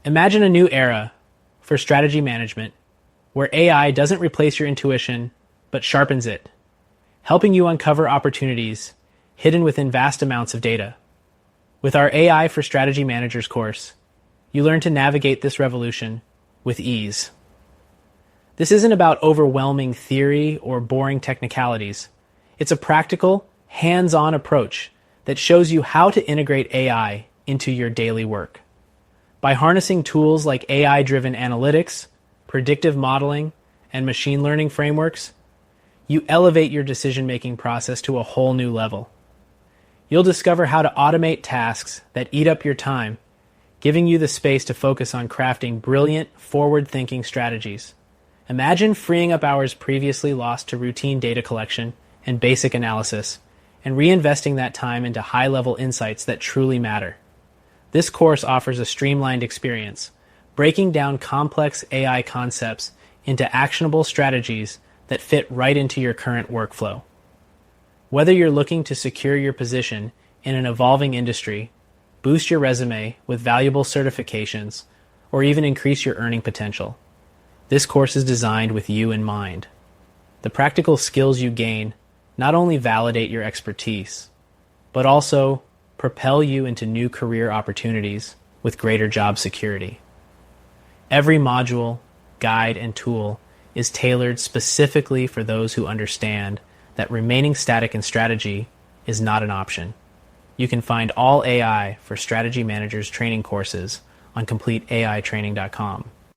Imagine a new era for strategy management where AI doesn't replace your intuition, but sharpens it, helping you uncover opportunities hidden within vast amounts of data. With our AI for Strategy Managers course, you learn to navigate this revolution with ease. This isn't about overwhelming theory or boring technicalities. It's a practical, hands-on approach that shows you how to integrate AI into your daily work. By harnessing tools like AI-driven analytics, predictive modeling, and machine learning frameworks, you elevate your decision-making process to a whole new level. You'll discover how to automate tasks that eat up your time, giving you the space to focus on crafting brilliant, forward-thinking strategies. Imagine freeing up hours previously lost to routine data collection and basic analysis, and reinvesting that time into high-level insights that truly matter. This course offers a streamlined experience, breaking down complex AI concepts into actionable strategies that fit right into your current workflow. Whether you're looking to secure your position in an evolving industry, boost your resume with valuable certifications, or even increase your earning potential, this course is designed with you in mind. The practical skills you gain not only validate your expertise, but also propel you into new career opportunities with greater job security. Every module, guide, and tool is tailored specifically for those who understand that remaining static in strategy is not an option. You can find all AI for Strategy Managers training courses on CompleteAItraining.com.